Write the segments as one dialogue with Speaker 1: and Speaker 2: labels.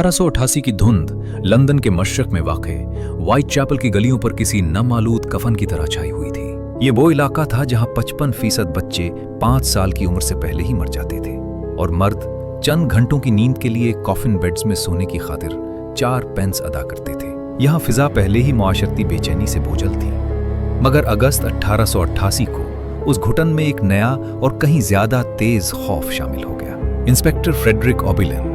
Speaker 1: 1888 की धुंध लंदन के मशरक में वाक़े व्हाइट चैपल की गलियों पर किसी नमालूद कफन की तरह छाई हुई थी। ये वो इलाका था जहां 55% बच्चे 5 साल की उम्र से पहले ही मर जाते थे और मर्द चंद घंटों की नींद के लिए कॉफिन बेड्स में सोने की खातिर 4 पेंस अदा करते थे। यहाँ फिजा पहले ही मुआशरती बेचैनी से बोझल थी, मगर अगस्त 1888 को उस घुटन में एक नया और कहीं ज्यादा तेज खौफ शामिल हो गया। इंस्पेक्टर फ्रेडरिक ओबिलन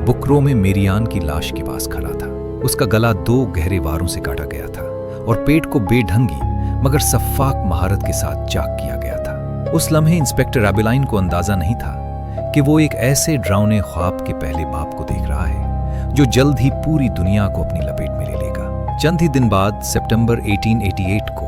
Speaker 1: बुकरो में मेरियान की लाश के पास खड़ा था। उसका गला 2 गहरे वारों से काटा गया था और पेट को बेढंगी मगर सफाक महारत के साथ चाक किया गया था। उस लम्हे इंस्पेक्टर ओबिलाइन को अंदाजा नहीं था कि वो एक ऐसे डरावने ख्वाब के पहले बाप को देख रहा है जो जल्द ही पूरी दुनिया को अपनी लपेट में ले लेगा। चंद ही दिन बाद सितंबर 1888 को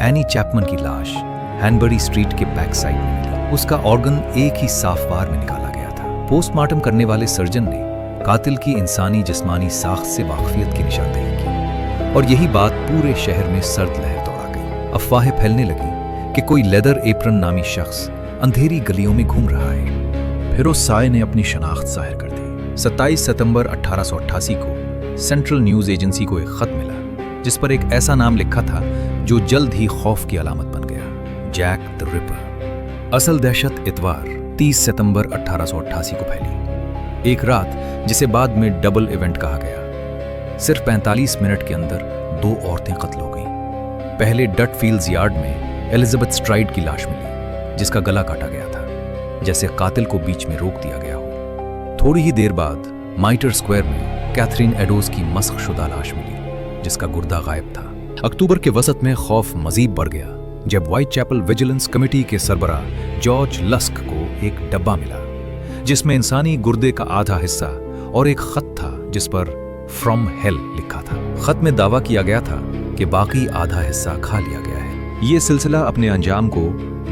Speaker 1: एनी चैपमन की लाश हैनबरी स्ट्रीट के बैक साइड में मिली। उसका ऑर्गन एक ही साफ बार में निकाला गया था। पोस्टमार्टम करने वाले सर्जन ने कातिल की इंसानी जिस्मानी साख्त से वाकफियत की निशानदेही की और यही बात पूरे शहर में सर्द लहर दौड़ा गई। अफवाहें फैलने लगी कि कोई लेदर एप्रन नामी शख्स अंधेरी गलियों में घूम रहा है। फिरोज साय ने अपनी शनाख्त जाहिर कर दी। 27 सितंबर 1888 को सेंट्रल न्यूज एजेंसी को एक खत मिला जिस पर एक ऐसा नाम लिखा था जो जल्द ही खौफ की अलामत बन गया, जैक द रिपर। असल दहशत इतवार 30 सितंबर 1888 को फैली। एक रात जिसे बाद में डबल इवेंट कहा गया। सिर्फ 45 मिनट के अंदर 2 औरतें कत्ल हो गईं। पहले डटफील्ड्स यार्ड में एलिजाबेथ स्ट्राइड की लाश मिली जिसका गला काटा गया था, जैसे कातिल को बीच में रोक दिया गया हो। थोड़ी ही देर बाद माइटर स्क्वायर में कैथरीन एडोज की मस्खशुदा लाश मिली जिसका गुर्दा गायब था। अक्टूबर के वसत में खौफ मजीद बढ़ गया जब व्हाइट चैपल विजिलेंस कमेटी के सरबराह जॉर्ज लस्क को एक डब्बा मिला जिसमें इंसानी गुर्दे का आधा हिस्सा और एक खत था जिस पर फ्रॉम हेल लिखा था। खत में दावा किया गया था कि बाकी आधा हिस्सा खा लिया गया है। ये सिलसिला अपने अंजाम को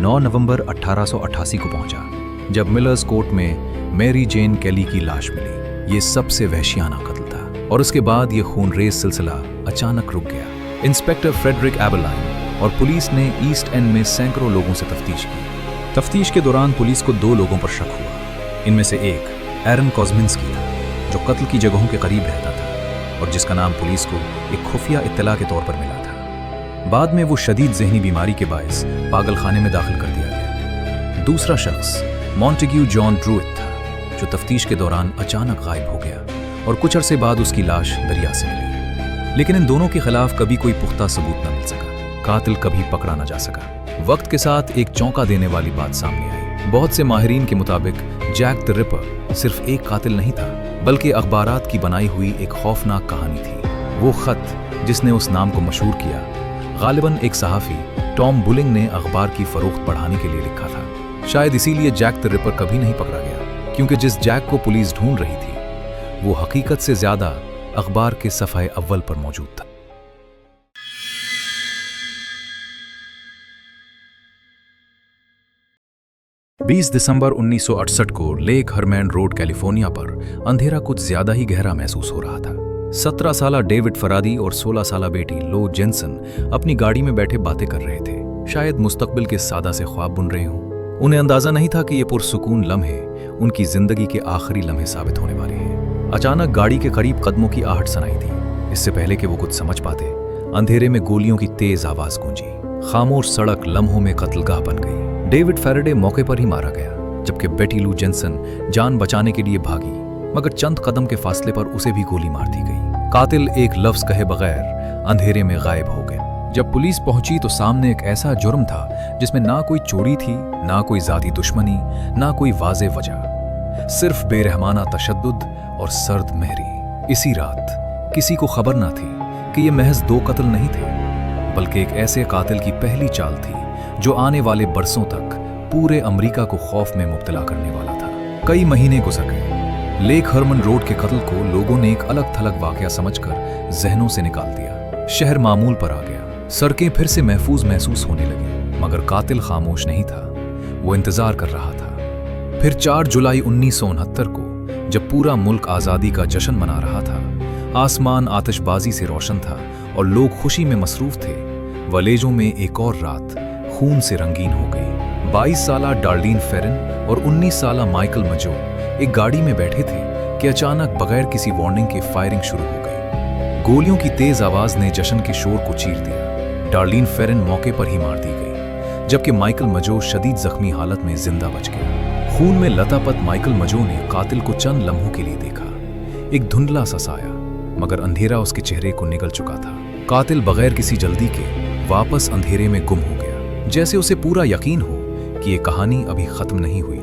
Speaker 1: 9 नवंबर 1888 को पहुंचा जब मिलर्स कोर्ट में मैरी जेन कैली की लाश मिली। ये सबसे वहशियाना कत्ल था और उसके बाद ये खूनरेज सिलसिला अचानक रुक गया। इंस्पेक्टर फ्रेडरिक ओबिलाइन और पुलिस ने ईस्ट एंड में सैकड़ों लोगों से तफ्तीश की। तफ्तीश के दौरान पुलिस को 2 लोगों पर शक हुआ। इनमें से एक एरन कॉज़मिंस्की था जो कत्ल की जगहों के करीब रहता था और जिसका नाम पुलिस को एक खुफिया इत्तला के तौर पर मिला था। बाद में वो शदीद ज़हनी बीमारी के बायस पागल खाने में दाखिल कर दिया गया। दूसरा शख्स मॉन्टेग्यू जॉन ड्रूइट था जो तफ्तीश के दौरान अचानक गायब हो गया और कुछ अरसे बाद उसकी लाश दरिया से मिली। लेकिन इन दोनों के खिलाफ कभी कोई पुख्ता सबूत न मिल सका। कातिल कभी पकड़ा न जा सका। वक्त के साथ एक चौंका देने वाली बात सामने आई। बहुत से माहिरीन के मुताबिक जैक द रिपर सिर्फ एक कातिल नहीं था बल्कि अखबारात की बनाई हुई एक खौफनाक कहानी थी। वो खत जिसने उस नाम को मशहूर किया गालिबन एक सहाफ़ी टॉम बुलिंग ने अखबार की फरोख्त बढ़ाने के लिए लिखा था। शायद इसीलिए जैक द रिपर कभी नहीं पकड़ा गया, क्योंकि जिस जैक को पुलिस ढूंढ रही थी वो हकीकत से ज्यादा अखबार के सफ़े अव्वल पर मौजूद था। बीस दिसंबर 1968 को लेक हरमैन रोड कैलिफोर्निया पर अंधेरा कुछ ज्यादा ही गहरा महसूस हो रहा था। 17 साला डेविड फरादी और 16 साला बेटी लो जेनसन अपनी गाड़ी में बैठे बातें कर रहे थे। शायद मुस्तकबिल के सादा से ख्वाब बुन रहे हों। उन्हें अंदाजा नहीं था कि ये पुरसुकून लम्हे उनकी जिंदगी के आखिरी लम्हे साबित होने वाले हैं। अचानक गाड़ी के करीब कदमों की आहट सुनाई दी। इससे पहले कि वो कुछ समझ पाते, अंधेरे में गोलियों की तेज आवाज गूंजी। खामोश सड़क लम्हों में कत्लगाह बन गई। डेविड फैराडे मौके पर ही मारा गया, जबकि बेटी लू जेनसन जान बचाने के लिए भागी, मगर चंद कदम के फासले पर उसे भी गोली मार दी गई। कातिल एक लफ्ज कहे बगैर अंधेरे में गायब हो गए। जब पुलिस पहुंची तो सामने एक ऐसा जुर्म था जिसमें ना कोई चोरी थी, ना कोई जाती दुश्मनी, ना कोई वाज़े वजह, सिर्फ बेरहमाना तशद्दुद और सर्द महरी। इसी रात किसी को खबर ना थी कि ये महज 2 कत्ल नहीं थे, बल्कि एक ऐसे कातिल की पहली चाल थी जो आने वाले बरसों तक पूरे अमेरिका को खौफ में मुब्तला करने वाला था। कई महीने गुजर गए। लेक हरमन रोड के कत्ल को लोगों ने एक अलग थलग वाकया समझकर जहनों से निकाल दिया। शहर मामूल पर आ गया। सड़कें फिर से महफूज महसूस होने लगी, मगर कातिल खामोश नहीं था। वो इंतजार कर रहा था। फिर 4 जुलाई 1969 को जब पूरा मुल्क आज़ादी का जश्न मना रहा था, आसमान आतिशबाजी से रोशन था और लोग खुशी में मसरूफ थे, वलेजों में एक और रात खून से रंगीन हो गई। 22 साला डार्लीन फेरन और 19 साला माइकल मजो एक गाड़ी में बैठे थे कि अचानक बगैर किसी वार्निंग के फायरिंग शुरू हो गई। गोलियों की तेज आवाज ने जश्न के शोर को चीर दिया। डार्लिन फेरन मौके पर ही मार दी गई, जबकि माइकल मजो शदीद जख्मी हालत में जिंदा बच गया। खून में लतापत माइकल मजो ने कातिल को चंद लम्हों के लिए देखा। एक धुंधला सा साया, मगर अंधेरा उसके चेहरे को निगल चुका था। कातिल बगैर किसी जल्दी के वापस अंधेरे में गुम हो गया, जैसे उसे पूरा यकीन हो कि ये कहानी अभी खत्म नहीं हुई,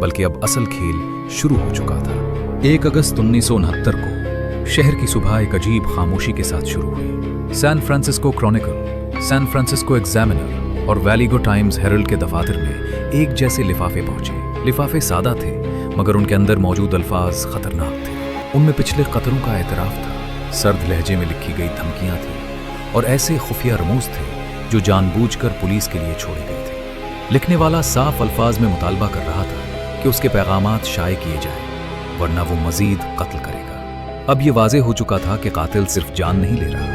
Speaker 1: बल्कि अब असल खेल शुरू हो चुका था। 1 अगस्त 1969 को शहर की सुबह एक अजीब खामोशी के साथ शुरू हुई। San Francisco Chronicle, San Francisco Examiner और वैलिगो टाइम्स हेरल्ड के दफातर में एक जैसे लिफाफे पहुंचे। लिफाफे सादा थे, मगर उनके अंदर मौजूद अल्फाज खतरनाक थे। उनमें पिछले कत्लों का एतराफ था, सर्द लहजे में लिखी गई धमकियां थी और ऐसे खुफिया रमूज थे जो जानबूझकर पुलिस के लिए छोड़े गए थे। लिखने वाला साफ अल्फाज में मुतालबा कर रहा था कि उसके पैगामात शाये किए जाए, वरना वो मजीद कत्ल करेगा। अब ये वाज़ेह हो चुका था कि कातिल सिर्फ जान नहीं ले रहा,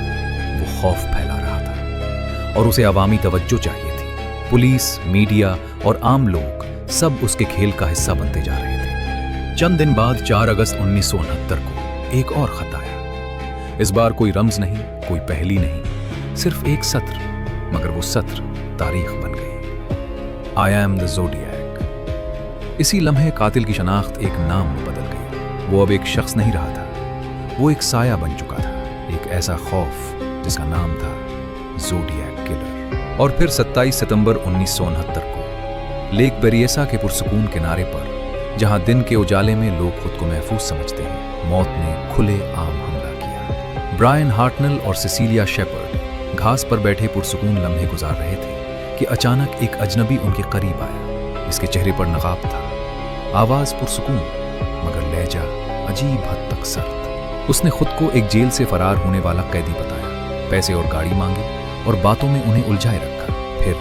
Speaker 1: वो खौफ फैला रहा था और उसे अवामी तवज्जो चाहिए थी। पुलिस, मीडिया और आम लोग सब उसके खेल का हिस्सा बनते जा रहे थे। चंद दिन बाद 4 अगस्त 1969 को एक और खत आया। इस बार कोई रम्ज नहीं, कोई पहेली नहीं, सिर्फ एक सत्र, मगर वो सत्र तारीख बन गई। I am the zodiac. इसी लम्हे कातिल की शनाख्त एक नाम में बदल गई। वो अब एक शख्स नहीं रहा था, वो एक साया बन चुका था, एक ऐसा खौफ जिसका नाम था ज़ोडिएक किलर। और फिर 27 सितंबर 1969 को लेक बेरिएसा के पुरसुकून किनारे पर, जहां दिन के उजाले में लोग खुद को महफूज समझते हैं, मौत ने खुले आम हमला किया। ब्रायन हार्टनेल और सिसिलिया शेपर्ड घास पर बैठे पुरसुकून लम्हे गुजार रहे थे कि अचानक एक अजनबी उनके करीब आया। इसके चेहरे पर नकाब था, आवाज पुरसुकून, मगर लहजा अजीब हद तक सर्द। उसने खुद को एक जेल से फरार होने वाला कैदी बताया, पैसे और गाड़ी मांगे और बातों में उन्हें उलझाए रखा। फिर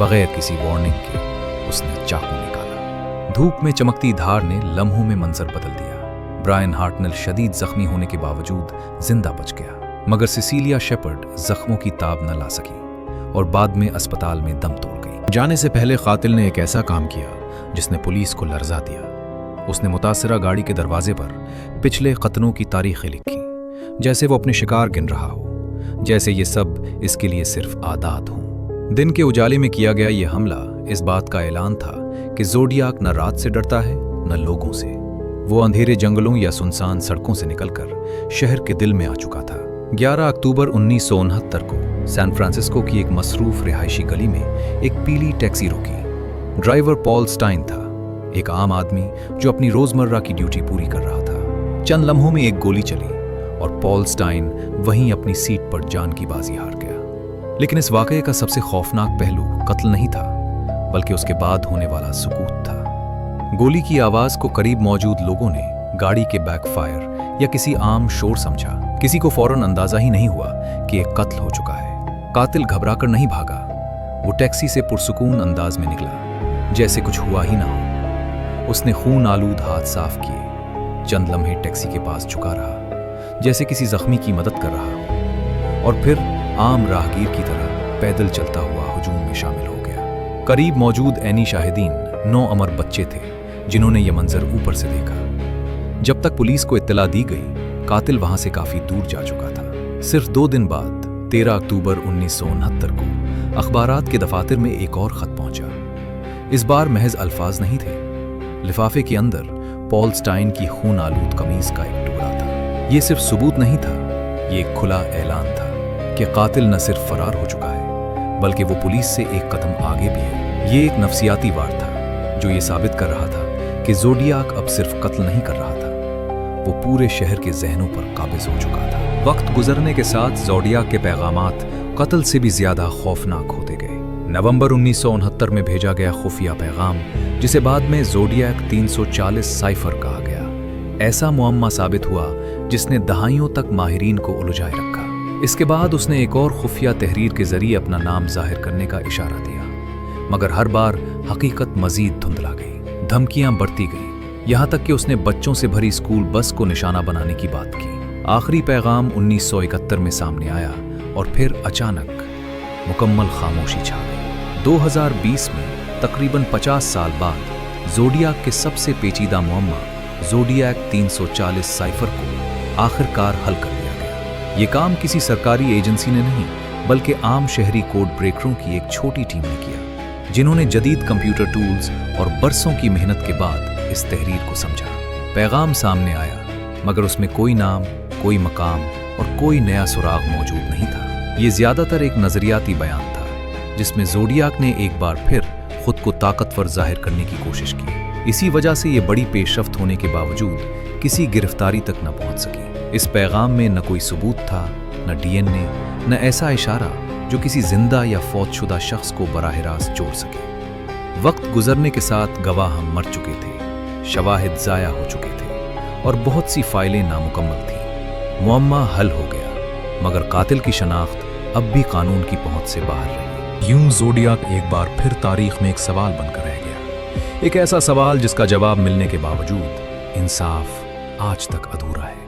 Speaker 1: बगैर किसी वार्निंग के उसने चाकू निकाला। धूप में चमकती धार ने लम्हों में मंजर बदल दिया। ब्रायन हार्टनेल शदीद जख्मी होने के बावजूद जिंदा बच गया, मगर सिसिलिया शेपर्ड जख्मों की ताब न ला सकी और बाद में अस्पताल में दम तोड़ गई। जाने से पहले कातिल ने एक ऐसा काम किया जिसने पुलिस को लर्जा दिया। उसने मुतासिरा गाड़ी के दरवाजे पर पिछले कत्लों की तारीखें लिखी, जैसे वो अपने शिकार गिन रहा हो, जैसे ये सब इसके लिए सिर्फ आदात हों। दिन के उजाले में किया गया ये हमला इस बात का ऐलान था कि ज़ोडिएक न रात से डरता है न लोगों से। वो अंधेरे जंगलों या सुनसान सड़कों से निकलकर शहर के दिल में आ चुका था। 11 अक्टूबर 1969 को सैन फ्रांसिस्को की एक मसरूफ रिहायशी गली में एक पीली टैक्सी रुकी। ड्राइवर पॉल स्टाइन था, एक आम आदमी जो अपनी रोजमर्रा की ड्यूटी पूरी कर रहा था। चंद लम्हों में एक गोली चली और पॉल स्टाइन वहीं अपनी सीट पर जान की बाजी हार गया। लेकिन इस वाकये का सबसे खौफनाक पहलू कत्ल नहीं था, बल्कि उसके बाद होने वाला सुकूत था। गोली की आवाज को करीब मौजूद लोगों ने गाड़ी के बैकफायर या किसी आम शोर समझा। किसी को फौरन अंदाजा ही नहीं हुआ कि एक कत्ल हो चुका है। कातिल घबराकर नहीं भागा, वो टैक्सी से पुरसुकून अंदाज में निकला, जैसे कुछ हुआ ही ना हो। उसने खून आलूद हाथ साफ किए, चंद लम्हे टैक्सी के पास झुका रहा, जैसे किसी जख्मी की मदद कर रहा हो, और फिर आम राहगीर की तरह पैदल चलता हुआ हुजूम में शामिल हो गया। करीब मौजूद ऐनी शाहिदीन 9 अमर बच्चे थे जिन्होंने ये मंजर ऊपर से देखा। जब तक पुलिस को इत्तला दी गई, कातिल वहां से काफी दूर जा चुका था। सिर्फ 2 दिन बाद 13 अक्टूबर 1969 को अखबारात के दफातर में एक और खत पहुंचा। इस बार महज अल्फाज नहीं थे, लिफाफे के अंदर पॉल स्टाइन की खून आलूद कमीज का एक टुकड़ा था। ये सिर्फ सबूत नहीं था, ये एक खुला ऐलान था कि कातिल न सिर्फ फरार हो चुका है, बल्कि वो पुलिस से एक कदम आगे भी है। ये एक नफसियाती वार था जो ये साबित कर रहा था कि ज़ोडिएक अब सिर्फ कत्ल नहीं कर रहा था, वो पूरे शहर के जहनों पर काबिज हो चुका था। वक्त गुजरने के साथ ज़ोडिएक के पैगामात कत्ल से भी ज्यादा खौफनाक होते गए। नवंबर 1969 में भेजा गया खुफिया पैगाम, जिसे बाद में ज़ोडिएक 340 साइफर कहा गया, ऐसा मुअम्मा साबित हुआ जिसने दहाइयों तक माहिरीन को उलझाए रखा। इसके बाद उसने एक और खुफिया तहरीर के जरिए अपना नाम जाहिर करने का इशारा दिया, मगर हर बार हकीकत मजीद धुंधला गई, धमकियां बढ़ती गई, यहां तक कि उसने बच्चों से भरी स्कूल बस को निशाना बनाने की बात की। आखिरी पैगाम 1971 में सामने आया और फिर अचानक मुकम्मल खामोशी छा गई। 2020 में तकरीबन 50 साल बाद ज़ोडिएक के सबसे पेचीदा मुअम्मा ज़ोडिएक 340 साइफर को आखिरकार हल कर लिया गया। ये काम किसी सरकारी एजेंसी ने नहीं, बल्कि आम शहरी कोड ब्रेकरों की एक छोटी टीम ने किया, जिन्होंने जदीद कंप्यूटर टूल्स और बरसों की मेहनत के बाद इस तहरीर को समझा। पैगाम सामने आया, मगर उसमें कोई नाम, कोई मकाम और कोई नया सुराग मौजूद नहीं था। ये ज्यादातर एक नजरियाती बयान था, जिसमें ज़ोडिएक ने एक बार फिर खुद को ताकतवर जाहिर करने की कोशिश की। इसी वजह से ये बड़ी पेशरफ्त होने के बावजूद किसी गिरफ्तारी तक न पहुंच सकी। इस पैगाम में न कोई सबूत था, न डीएनए, न ऐसा इशारा जो किसी जिंदा या फौतशुदा शख्स को बराह रास्त जोड़ सके। वक्त गुजरने के साथ गवाह हम मर चुके थे, शवाहिद ज़ाया हो चुके थे और बहुत सी फाइलें नामुकम्मल थीं। मुअम्मा हल हो गया, मगर कातिल की शनाख्त अब भी कानून की पहुंच से बाहर रही। यूं ज़ोडिएक एक बार फिर तारीख में एक सवाल बनकर रह गया, एक ऐसा सवाल जिसका जवाब मिलने के बावजूद इंसाफ आज तक अधूरा है।